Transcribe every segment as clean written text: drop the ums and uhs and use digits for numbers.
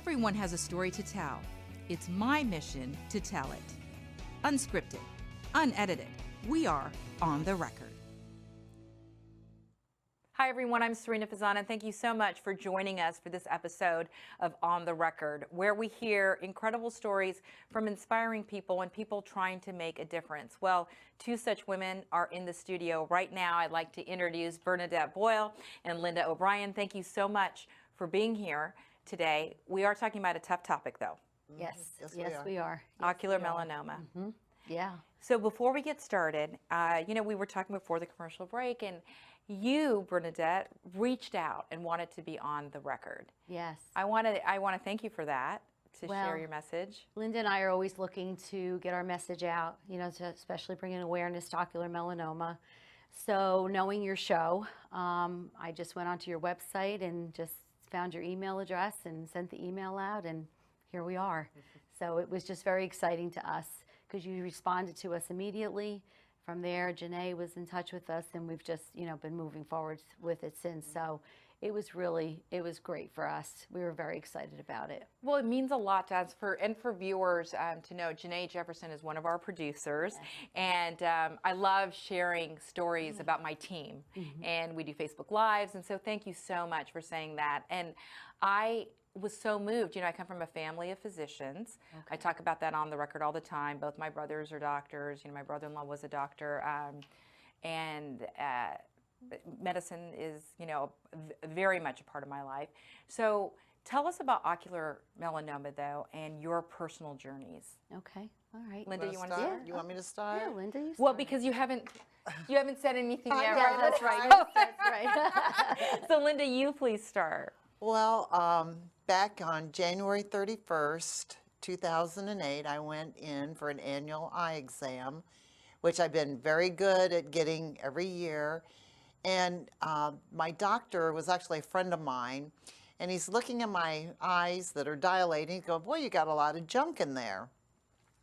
Everyone has a story to tell. It's my mission to tell it. Unscripted, unedited, we are on the record. Hi everyone, I'm Serena Fazan, and thank you so much for joining us for this episode of On the Record, where we hear incredible stories from inspiring people and people trying to make a difference. Well, two such women are in the studio right now. I'd like to introduce Bernadette Boyle and Linda O'Brien. Thank you so much for being here today. We are talking about a tough topic though. Yes, we are. Ocular melanoma. Mm-hmm. Yeah. So before we get started, we were talking before the commercial break, and you, Bernadette, reached out and wanted to be on the record. Yes. I want to thank you for that, to share your message. Linda and I are always looking to get our message out, to especially bring in awareness to ocular melanoma. So knowing your show, I just went onto your website and just found your email address and sent the email out, and here we are. So it was just very exciting to us because you responded to us immediately. From there, Janae was in touch with us, and we've just, been moving forward with it since. So it was great for us. We were very excited about it. Well, it means a lot to us for viewers to know Janae Jefferson is one of our producers, and I love sharing stories about my team, and we do Facebook Lives, and so thank you so much for saying that. And I was so moved. I come from a family of physicians. Okay. I talk about that on the record all the time. Both my brothers are doctors. My brother-in-law was a doctor, and medicine is, very much a part of my life. So tell us about ocular melanoma, though, and your personal journeys. Okay. All right. Linda, you want to start? start? You want me to start? Yeah, Linda, you start. Well, because you haven't said anything yet. Yeah, right? that's right. That's right. So, Linda, you please start. Well, back on January 31st, 2008, I went in for an annual eye exam, which I've been very good at getting every year. And my doctor was actually a friend of mine, and he's looking at my eyes that are dilating. He's going, boy, you got a lot of junk in there.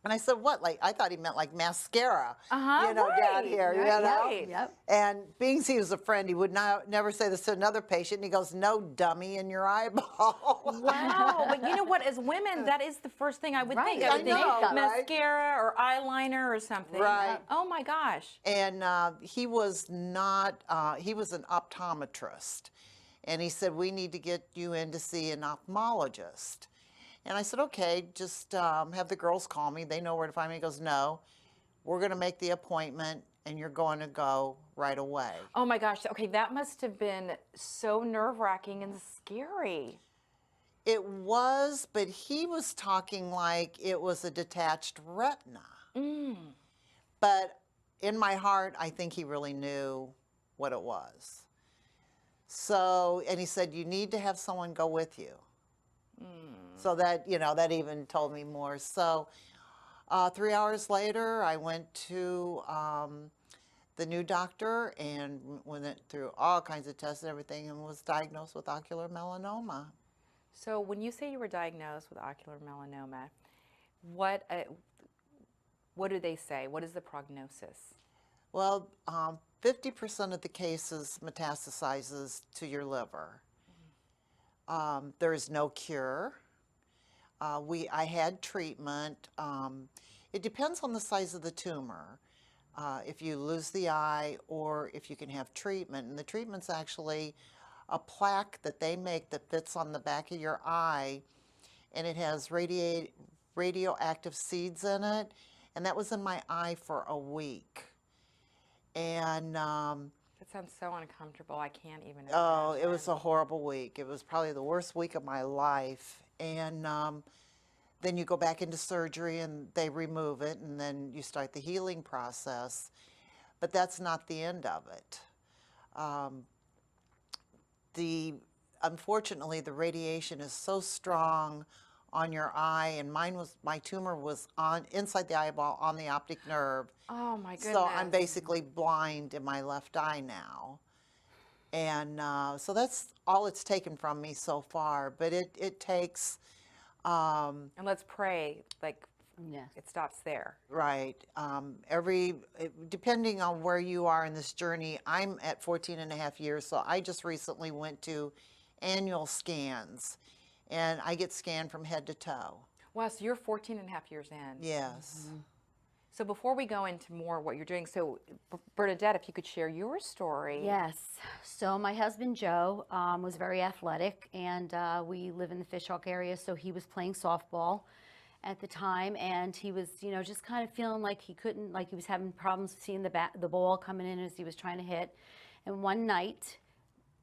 And I said, what? Like, I thought he meant like mascara, right. down here, Right. Yep. And being he was a friend, he would never say this to another patient. And he goes, no dummy in your eyeball. Wow. But you know what? As women, that is the first thing I would think. I would think mascara or eyeliner or something. Right. Oh, my gosh. And he was not, he was an optometrist. And he said, we need to get you in to see an ophthalmologist. And I said, okay, just have the girls call me. They know where to find me. He goes, no, we're going to make the appointment, and you're going to go right away. Oh, my gosh. Okay, that must have been so nerve-wracking and scary. It was, but he was talking like it was a detached retina. But in my heart, I think he really knew what it was. So, and he said, you need to have someone go with you. So that, that even told me more. So 3 hours later, I went to the new doctor and went through all kinds of tests and everything and was diagnosed with ocular melanoma. So when you say you were diagnosed with ocular melanoma, what do they say? What is the prognosis? Well, 50% of the cases metastasizes to your liver. There is no cure. I had treatment. It depends on the size of the tumor, if you lose the eye or if you can have treatment. And the treatment's actually a plaque that they make that fits on the back of your eye, and it has radioactive seeds in it. And that was in my eye for a week. And that sounds so uncomfortable. I can't even imagine. Oh, it was a horrible week. It was probably the worst week of my life. And then you go back into surgery and they remove it, and then you start the healing process. But that's not the end of it. Unfortunately, the radiation is so strong on your eye, and my tumor was inside the eyeball on the optic nerve. Oh my goodness. So I'm basically blind in my left eye now. And so that's all it's taken from me so far. But it takes... and let's pray, it stops there. Right. Depending on where you are in this journey, I'm at 14 and a half years, so I just recently went to annual scans. and I get scanned from head to toe. Wow, so you're 14 and a half years in. Yes. So before we go into more what you're doing, so Bernadette, if you could share your story. Yes. So my husband Joe was very athletic, and we live in the Fishhawk area, so he was playing softball at the time, and he was, you know, just kind of feeling like he couldn't, like he was having problems seeing the ball coming in as he was trying to hit. And one night,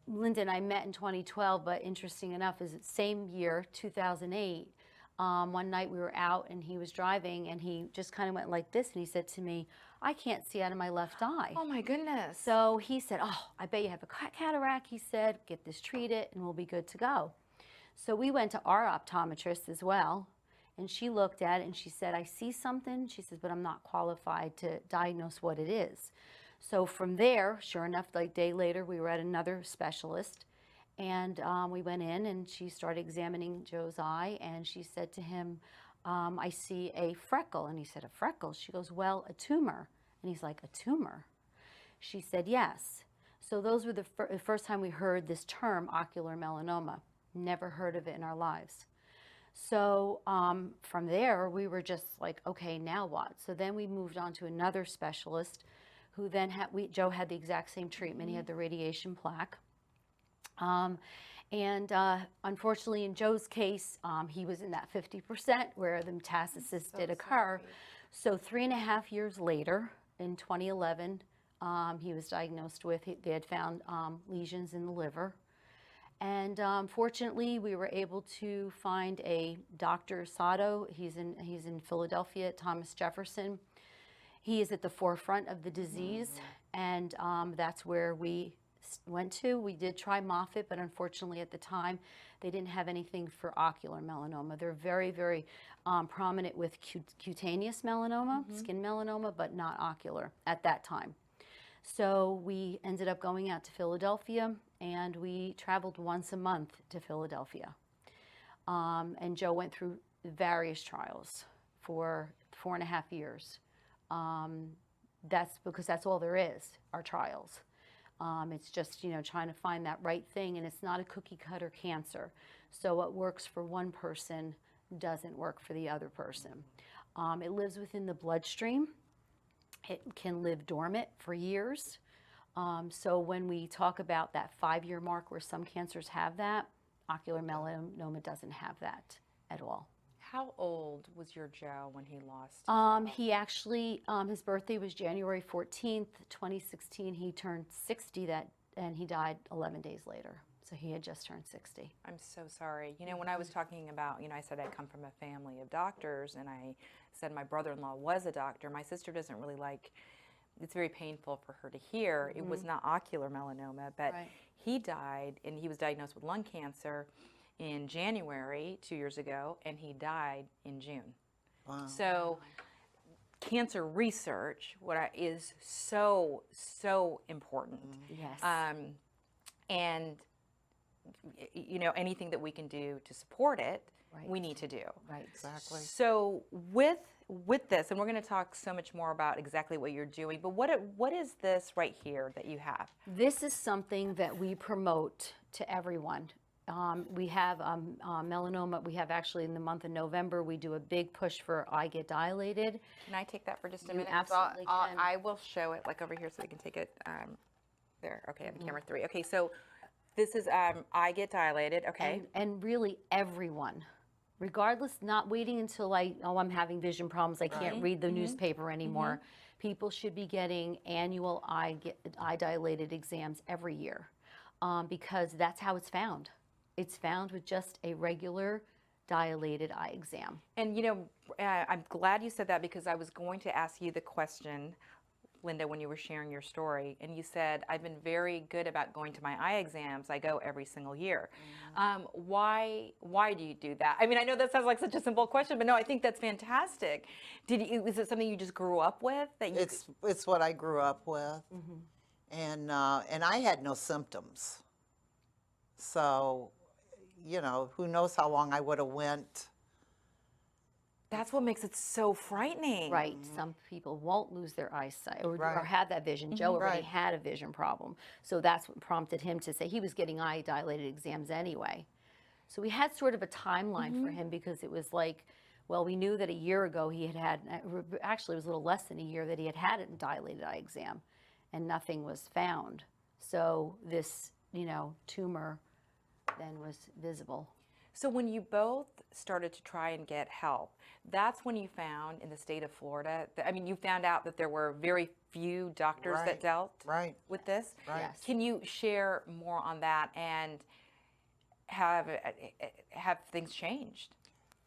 Linda and I met in 2012, but interesting enough, is the same year, 2008. One night we were out and he was driving and he just kind of went like this and he said to me, I can't see out of my left eye. Oh my goodness. So he said, oh, I bet you have a cataract. He said, get this treated and we'll be good to go. So we went to our optometrist as well, and she looked at it and she said, I see something. She says, but I'm not qualified to diagnose what it is. So from there, sure enough, like a day later, we were at another specialist. And we went in and she started examining Joe's eye and she said to him, I see a freckle. And he said, a freckle? She goes, well, a tumor. And he's like, a tumor? She said, yes. So those were the first time we heard this term, ocular melanoma. Never heard of it in our lives. So from there, we were just like, okay, now what? So then we moved on to another specialist who then had, Joe had the exact same treatment. He had the radiation plaque. Unfortunately, in Joe's case, he was in that 50% where the metastasis did occur. So 3.5 years later, in 2011, he was diagnosed with, they had found lesions in the liver. And fortunately, we were able to find a Dr. Sato. He's in Philadelphia at Thomas Jefferson. He is at the forefront of the disease, and that's where we went to. We did try Moffitt, but unfortunately at the time they didn't have anything for ocular melanoma. They're very, very prominent with cutaneous melanoma, skin melanoma, but not ocular at that time. So we ended up going out to Philadelphia, and we traveled once a month to Philadelphia. And Joe went through various trials for 4.5 years. That's because that's all there is, are trials. It's just, you know, trying to find that right thing, and it's not a cookie cutter cancer. So what works for one person doesn't work for the other person. It lives within the bloodstream. It can live dormant for years. So when we talk about that 5-year mark where some cancers have that, ocular melanoma doesn't have that at all. How old was your Joe when he lost? He actually, his birthday was January 14th, 2016. He turned 60 and he died 11 days later. So he had just turned 60. I'm so sorry. You know, when I was talking about, you know, I said I come from a family of doctors, and I said my brother-in-law was a doctor. My sister doesn't really like, it's very painful for her to hear. It was not ocular melanoma, but he died, and he was diagnosed with lung cancer in January 2 years ago, and he died in June. Wow. So cancer research is so important. Yes. And you know, anything that we can do to support it, we need to do. Right. Exactly. So with this, and we're going to talk so much more about exactly what you're doing, but what is this right here that you have? This is something that we promote to everyone. We have melanoma. We have actually in the month of November, we do a big push for I Get Dilated. Can I take that for just a You minute? absolutely can. I will show it like over here so they can take it. There. Okay, I have camera 3. Okay, so this is I Get Dilated. Okay. And really everyone, regardless, not waiting until I'm having vision problems, I can't read the newspaper anymore. People should be getting annual eye dilated exams every year because that's how it's found. It's found with just a regular dilated eye exam. And you know, I'm glad you said that because I was going to ask you the question, Linda, when you were sharing your story, and you said, I've been very good about going to my eye exams. I go every single year. Why do you do that? I mean, I know that sounds like such a simple question, but no, I think that's fantastic. Is it something you just grew up with? That you It's what I grew up with, and I had no symptoms. So, you know, who knows how long I would have went. That's what makes it so frightening. Right. Some people won't lose their eyesight or have that vision. Joe already had a vision problem. So that's what prompted him to say he was getting eye dilated exams anyway. So we had sort of a timeline for him because it was like, well, we knew that a year ago he had actually it was a little less than a year that he had a dilated eye exam and nothing was found. So this, tumor then was visible. So when you both started to try and get help, that's when you found in the state of Florida, you found out that there were very few doctors that dealt with this. Right. Yes. Can you share more on that and have things changed?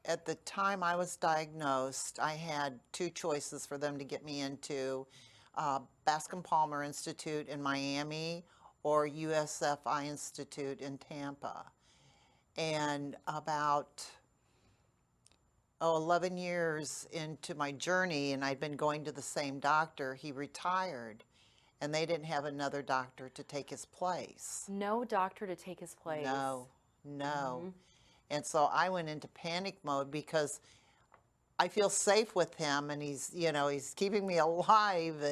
At the time I was diagnosed, I had two choices for them to get me into Bascom Palmer Institute in Miami or USF Eye Institute in Tampa. And about 11 years into my journey, and I'd been going to the same doctor, he retired, and they didn't have another doctor to take his place. No doctor to take his place. No. And so I went into panic mode because I feel safe with him, and he's keeping me alive,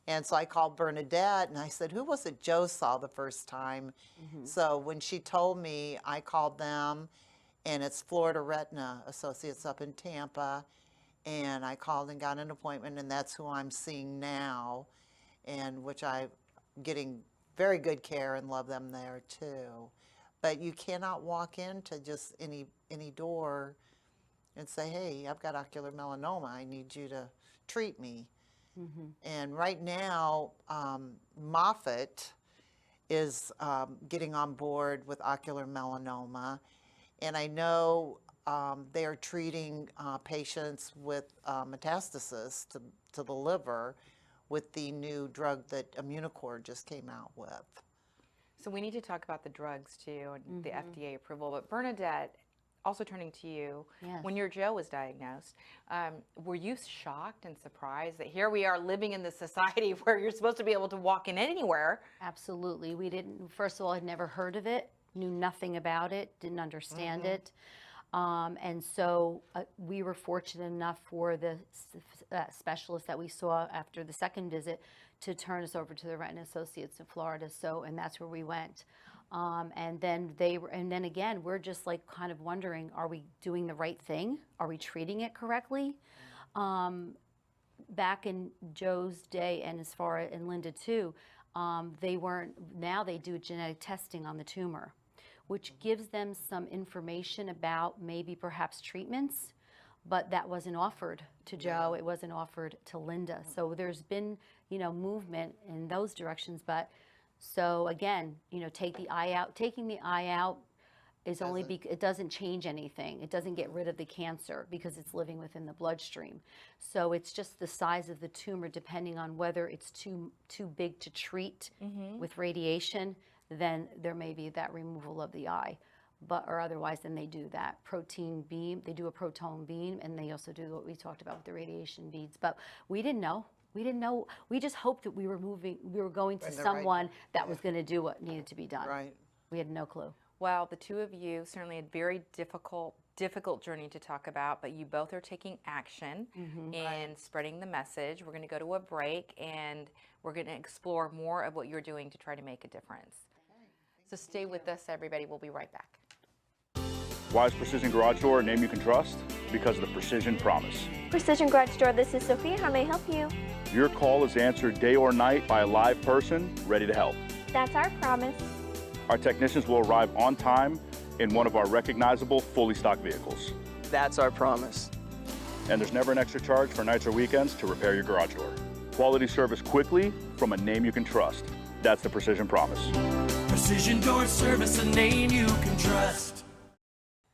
and so I called Bernadette and I said, who was it Joe saw the first time? So when she told me, I called them, and it's Florida Retina Associates up in Tampa, and I called and got an appointment, and that's who I'm seeing now, and which I'm getting very good care and love them there too. But you cannot walk into just any door and say, hey, I've got ocular melanoma, I need you to treat me. And right now, Moffitt is getting on board with ocular melanoma, and I know they are treating patients with metastasis to the liver with the new drug that Immunocore just came out with. So we need to talk about the drugs too and the FDA approval. But Bernadette, also turning to you, when your Joe was diagnosed, were you shocked and surprised that here we are living in this society where you're supposed to be able to walk in anywhere? Absolutely. We didn't, first of all, I'd never heard of it, knew nothing about it, didn't understand it. And so we were fortunate enough for the specialist that we saw after the second visit to turn us over to the Retina Associates in Florida. So, and that's where we went. And then again, we're just like kind of wondering, are we doing the right thing? Are we treating it correctly? Back in Joe's day, and as far as in Linda too, they weren't, now they do genetic testing on the tumor, which gives them some information about maybe perhaps treatments, but that wasn't offered to Joe, it wasn't offered to Linda. So there's been, movement in those directions, but so again, take the eye out. Taking the eye out is only it doesn't change anything. It doesn't get rid of the cancer because it's living within the bloodstream. So it's just the size of the tumor, depending on whether it's too big to treat with radiation, then there may be that removal of the eye. Or otherwise, then they do that protein beam. They do a proton beam, and they also do what we talked about with the radiation beads. But we didn't know. We didn't know. We just hoped that we were going to someone that was going to do what needed to be done. Right. We had no clue. Well, the two of you certainly had very difficult journey to talk about, but you both are taking action in spreading the message. We're going to go to a break, and we're going to explore more of what you're doing to try to make a difference. So stay with us, everybody. We'll be right back. Why is Precision Garage Door a name you can trust? Because of the Precision Promise. Precision Garage Door, this is Sophia. How may I help you? Your call is answered day or night by a live person ready to help. That's our promise. Our technicians will arrive on time in one of our recognizable, fully stocked vehicles. That's our promise. And there's never an extra charge for nights or weekends to repair your garage door. Quality service quickly from a name you can trust. That's the Precision Promise. Precision Door Service, a name you can trust.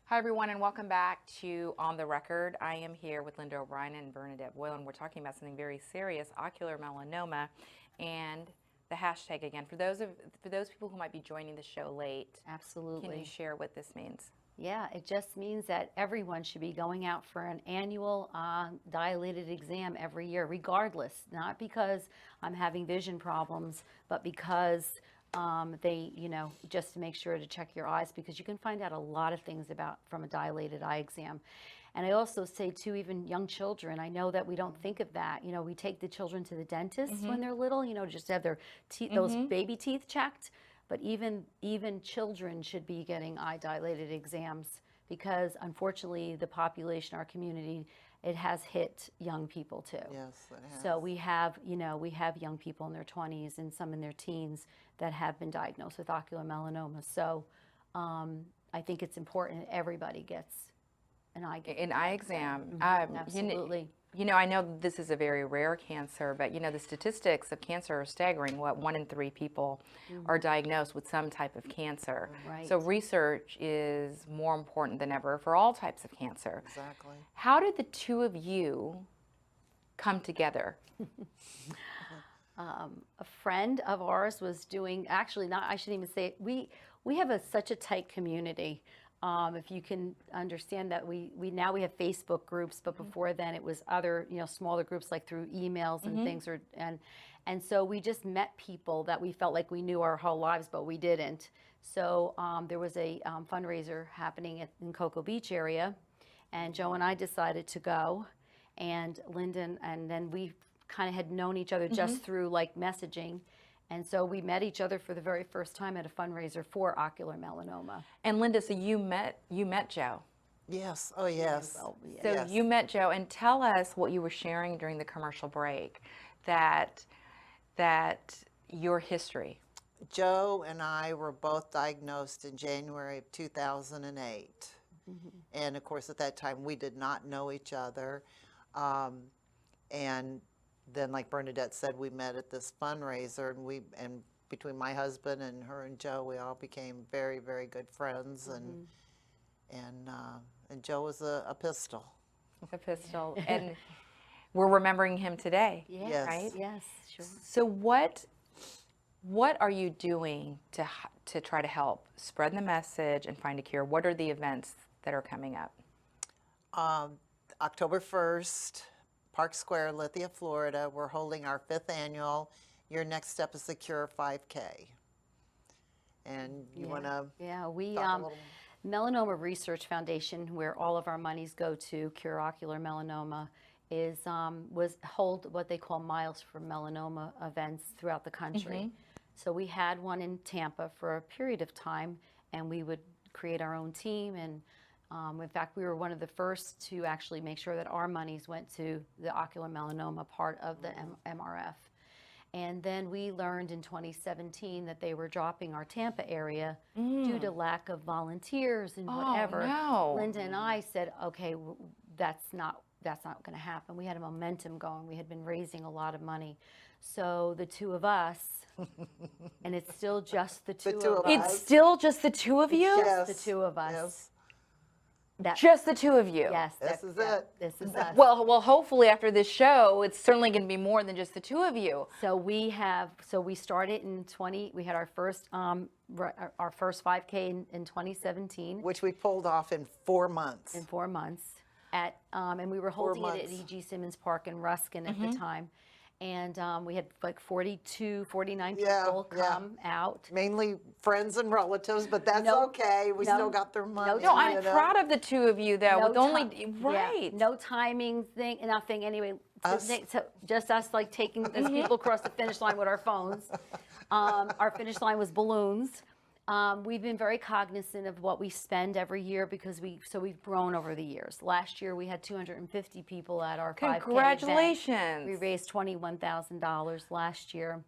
Hi, everyone, and welcome back to On the Record. I am here with Linda O'Brien and Bernadette Boyle, and we're talking about something very serious, ocular melanoma, and the hashtag again. For those people who might be joining the show late, Absolutely. Can you share what this means? Yeah, it just means that everyone should be going out for an annual dilated exam every year, regardless. Not because I'm having vision problems, but because they, just to make sure to check your eyes, because you can find out a lot of things from a dilated eye exam. And I also say to even young children, I know that we don't think of that. We take the children to the dentist when they're little, just to have their teeth, those baby teeth checked. but even children should be getting eye dilated exams, because unfortunately the population, our community, it has hit young people too. Yes, it has. So we have, we have young people in their 20s and some in their teens that have been diagnosed with ocular melanoma. So I think it's important that everybody gets an eye exam. Absolutely. I know this is a very rare cancer, but the statistics of cancer are staggering. 1 in 3 people are diagnosed with some type of cancer. Right. So research is more important than ever for all types of cancer. Exactly. How did the two of you come together? A friend of ours was doing, actually not, I shouldn't even say it, we have such a tight community. If you can understand that we now have Facebook groups, but before then it was other, smaller groups, like through emails and things, and so we just met people that we felt like we knew our whole lives, but we didn't. So there was a fundraiser happening in Cocoa Beach area, and Joe and I decided to go, and Linda, and then we kind of had known each other just through like messaging. And so we met each other for the very first time at a fundraiser for ocular melanoma. And Linda, so you met Joe. Yes. Oh, yes. Well, yeah. So Yes. you met Joe, and tell us what you were sharing during the commercial break, that your history. Joe and I were both diagnosed in January of 2008. And of course, at that time, we did not know each other. And then, like Bernadette said, we met at this fundraiser, and between my husband and her and Joe, we all became very, very good friends. And Joe was a pistol. A pistol. And we're remembering him today, Yes. right? Yes, sure. So what are you doing to try to help spread the message and find a cure? What are the events that are coming up? October 1st, Park Square, Lithia, Florida. We're holding our 5th annual Your Next Step is the Cure 5K. And you want to we talk a little? Melanoma Research Foundation, where all of our monies go to cure ocular melanoma, was hold what they call Miles for Melanoma events throughout the country. So we had one in Tampa for a period of time, and we would create our own team, and in fact, we were one of the first to actually make sure that our monies went to the ocular melanoma part of the MRF. And then we learned in 2017 that they were dropping our Tampa area due to lack of volunteers and whatever. No. Linda and I said, okay, that's not going to happen. We had a momentum going. We had been raising a lot of money. So the two of us, and it's still just the two of us. It's still just the two of you? Just the two of us. Yes. Just the two of you? Yes. This is it. This is us. Well, hopefully after this show, it's certainly going to be more than just the two of you. So we started in we had our first 5K in 2017. Which we pulled off in 4 months. In 4 months. And we were holding it at E.G. Simmons Park in Ruskin at the time. And we had like 49 people come out. Mainly friends and relatives, but that's okay. We still got their money. No, I'm proud of the two of you, though. With No timing thing, nothing. Anyway, so just us like taking these people across the finish line with our phones. Our finish line was balloons. We've been very cognizant of what we spend every year because we've grown over the years. Last year we had 250 people at our 5K Congratulations. event. We raised $21,000 last year.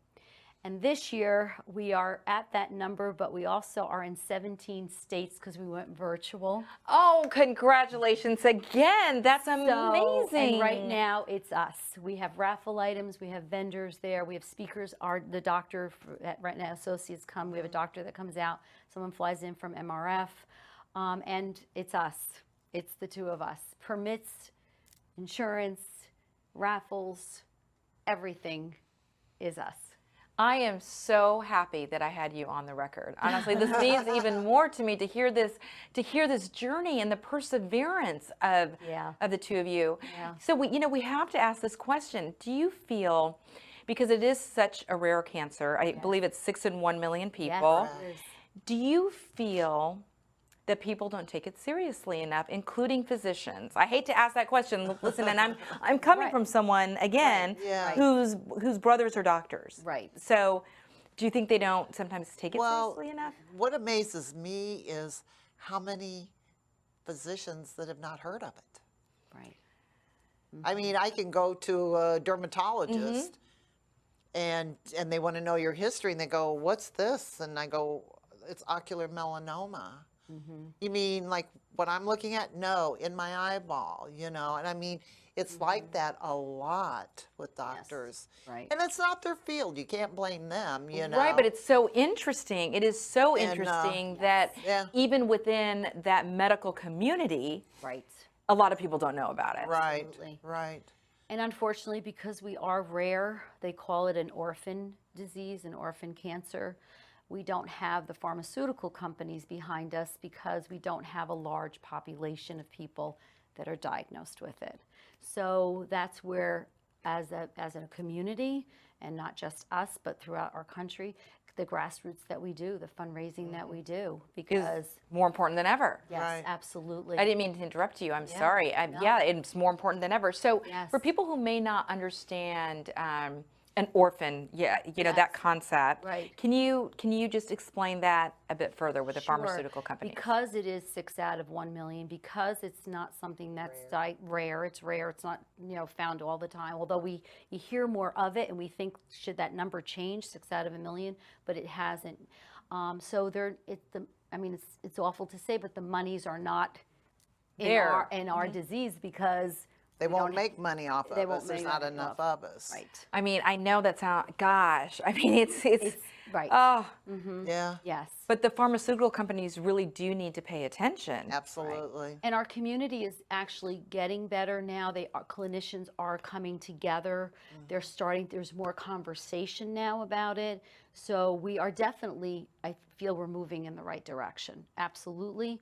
And this year we are at that number, but we also are in 17 states because we went virtual. Oh, congratulations again. That's amazing. And right now it's us. We have raffle items, we have vendors there, we have speakers. The doctor at Retina Associates come. We have a doctor that comes out. Someone flies in from MRF. And it's us. It's the two of us. Permits, insurance, raffles, everything is us. I am so happy that I had you on the record. Honestly, this means even more to me to hear this journey and the perseverance of the two of you. Yeah. So we have to ask this question. Do you feel, because it is such a rare cancer, I believe it's 6 in 1 million people. Yes, it is. Do you feel that people don't take it seriously enough, including physicians? I hate to ask that question. Listen, and I'm coming from someone again whose brothers are doctors. Right. So Do you think they don't sometimes take it Well, seriously enough? what amazes me is how many physicians that have not heard of it. Right. I mean, I can go to a dermatologist and they want to know your history and they go, "What's this?" And I go, "It's ocular melanoma." You mean like what I'm looking at? No, in my eyeball, you know. And I mean, it's like that a lot with doctors. Right. And it's not their field. You can't blame them, you know. Right, but it's so interesting. It is so And, interesting that yeah. even within that medical community, Right. a lot of people don't know about it. Right, Absolutely. right. And unfortunately, because we are rare, they call it an orphan disease, an orphan cancer. We don't have the pharmaceutical companies behind us because we don't have a large population of people that are diagnosed with it. So that's where, as a community, and not just us, but throughout our country, the grassroots that we do, the fundraising that we do, Is because more important than ever. yes, Right. absolutely. I didn't mean to interrupt you. I'm Yeah, sorry. no. Yeah, it's more important than ever. So Yes. for people who may not understand an orphan, yeah, you know, Yes. that concept. Right. Can you just explain that a bit further with the Sure. pharmaceutical companies? Because it is 6 out of 1 million, because it's not something that's rare, it's rare, it's not, you know, found all the time, although you hear more of it and we think, should that number change, 6 out of 1 million, but it hasn't. So it's awful to say, but the monies are not There. in our disease because They we won't don't- make money off they of won't us. There's make not money enough off- of us. Right, I mean, I know that sounds, gosh, I mean, it's right. oh, Yeah, Yes. but the pharmaceutical companies really do need to pay attention. absolutely. And our community is actually getting better now. Clinicians are coming together. They're starting, there's more conversation now about it. So we are definitely, I feel we're moving in the right direction. Absolutely.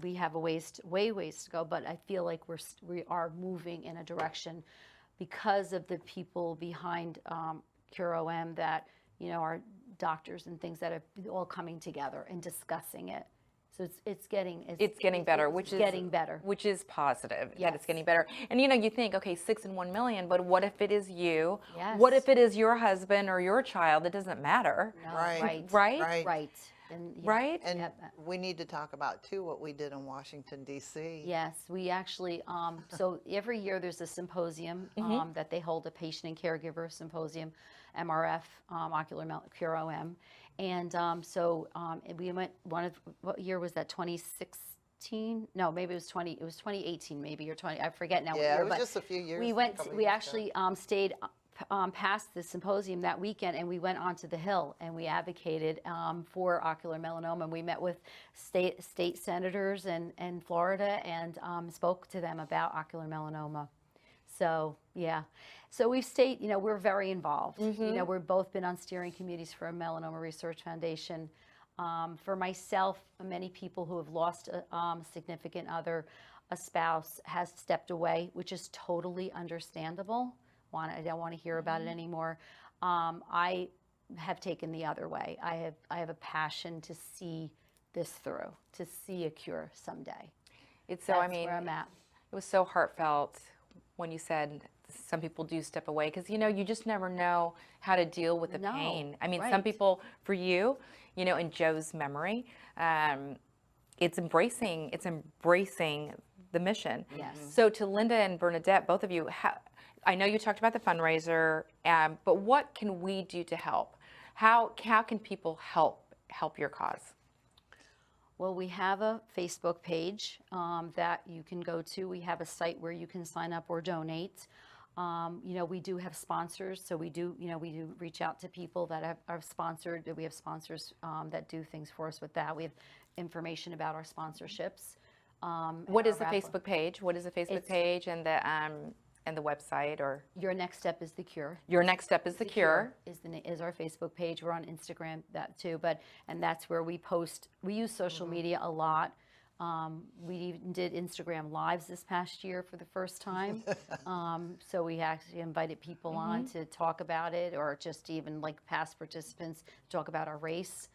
We have a ways to go, but I feel like we are moving in a direction because of the people behind CureOM that, you know, are doctors and things that are all coming together and discussing it. So it's getting better, it's getting better. which is positive. That it's Yes. getting better. And you know, you think, okay, 6 in 1 million, but what if it is you? Yes. What if it is your husband or your child? It doesn't matter, No, Right. right? Right. Right. And, yeah. Right? And Yep. we need to talk about, too, what we did in Washington, D.C. Yes, we actually, so every year there's a symposium that they hold, a patient and caregiver symposium, MRF, CureOM. And we went, what year was that, 2016? No, maybe it was 2018 maybe, or 20, I forget now what Yeah, year. it was but just a few years. We a couple we years actually stayed past the symposium that weekend, and we went onto the Hill and we advocated for ocular melanoma. And we met with state senators in Florida and spoke to them about ocular melanoma. So yeah, so we've stayed, you know, we're very involved. You know, we've both been on steering committees for a Melanoma Research Foundation. For myself, many people who have lost a significant other, a spouse, has stepped away, which is totally understandable. I don't want to hear about it anymore. I have taken the other way. I have a passion to see this through, to see a cure someday. It's so, That's I mean, where I'm at. it was so heartfelt when you said some people do step away, because, you know, you just never know how to deal with the No, pain. I mean, some right. people, for you, you know, in Joe's memory, it's embracing the mission. Yes. So to Linda and Bernadette, both of you, I know you talked about the fundraiser, but what can we do to help? How can people help your cause? Well, we have a Facebook page that you can go to. We have a site where you can sign up or donate. You know, we do have sponsors, so we do reach out to people that are sponsored. We have sponsors that do things for us with that. We have information about our sponsorships. What is the our raffle. Facebook page? What is the Facebook page and the website? Or Your Next Step is the Cure. Your Next Step is the Cure. Is our Facebook page. We're on Instagram that too, and that's where we post. We use social media a lot. We even did Instagram Lives this past year for the first time. So we actually invited people on to talk about it, or just even like past participants talk about our race.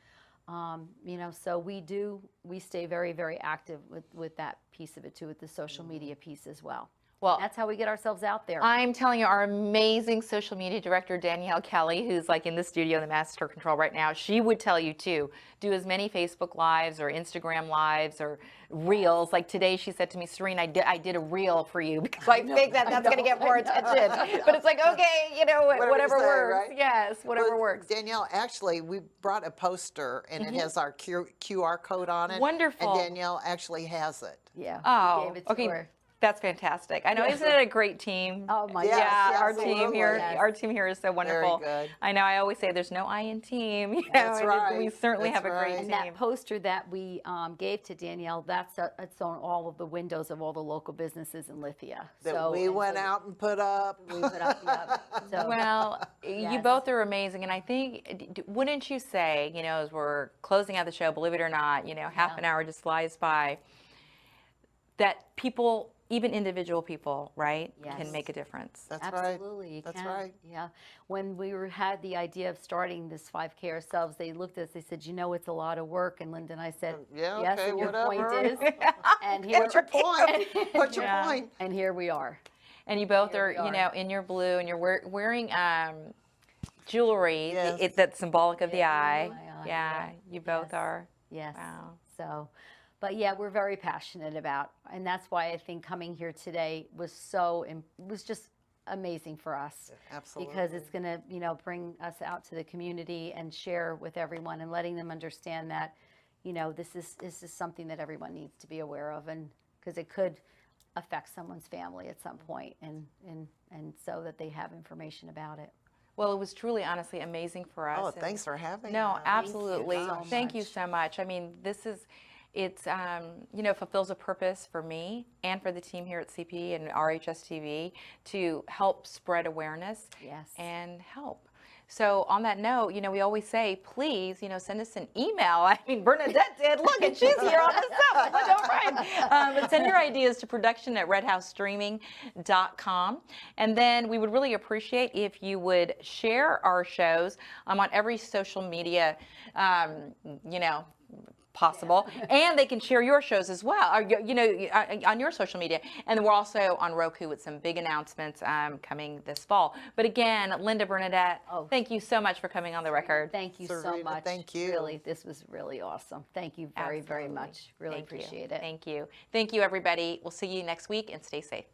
You know, so we stay very, very active with that piece of it too, with the social media piece as well. Well, That's how we get ourselves out there. I'm telling you, our amazing social media director, Danielle Kelly, who's like in the studio in the master control right now, she would tell you too, do as many Facebook Lives or Instagram Lives or Reels. Like today she said to me, Serene, I did a Reel for you because I think that's going to get more attention. But it's like, okay, you know, whatever you say, works. right? Yes, whatever works. Danielle, actually, we brought a poster and it has our QR code on it. Wonderful. And Danielle actually has it. Yeah. Oh, we gave it to okay. her. That's fantastic. I know, isn't it a great team? Oh my Yes, gosh. Yeah, yes, our team absolutely. here, Yes. our team here is so wonderful. good. I know. I always say there's no I in team. You know, That's and right. We certainly That's have a great right. team. And that poster that we gave to Danielle, it's on all of the windows of all the local businesses in Lithia. That we went out and put up. We put up, so, Well, you Yes. both are amazing, and I think, wouldn't you say, you know, as we're closing out the show, believe it or not, you know, half an hour just flies by, that people, even individual people, right, Yes. can make a difference. That's right. absolutely, you That's can. right. Yeah. When we had the idea of starting this 5K ourselves, they looked at us, they said, you know, it's a lot of work. And Linda and I said, Yeah, yes, okay, and your whatever. point is. And here, What's your point? What's your Yeah. point? and here we are. And you both Here are, we you are. know, in your blue, and you're wearing jewelry. Yes. It's that's symbolic of the Yeah, eye. my eye, Yeah, you both Yes. are. Yes. Wow. So, but yeah, we're very passionate about, and that's why I think coming here today was was just amazing for us. Absolutely. Because it's going to, you know, bring us out to the community and share with everyone and letting them understand that, you know, this is something that everyone needs to be aware of, and because it could affect someone's family at some point, and so that they have information about it. Well, it was truly, honestly, amazing for us. Oh, and- thanks for having No, us. absolutely. so Thank you much. so much. I mean, it's you know, fulfills a purpose for me and for the team here at CP and RHS TV to help spread awareness Yes. and help. So on that note, you know, we always say, please, you know, send us an email. I mean, Bernadette did. Look, and she's here on the set. Look, all right. But send your ideas to production@redhousestreaming.com. And then we would really appreciate if you would share our shows on every social media, you know, possible, and they can share your shows as well, or, you know, on your social media. And we're also on Roku with some big announcements coming this fall. But again, Linda, Bernadette, thank you so much for coming on the record. Thank you so Serena, much. thank you. Really, this was really awesome. Thank you very, very Absolutely. much. Really Thank you. appreciate it. Thank you. Thank you, everybody. We'll see you next week, and stay safe.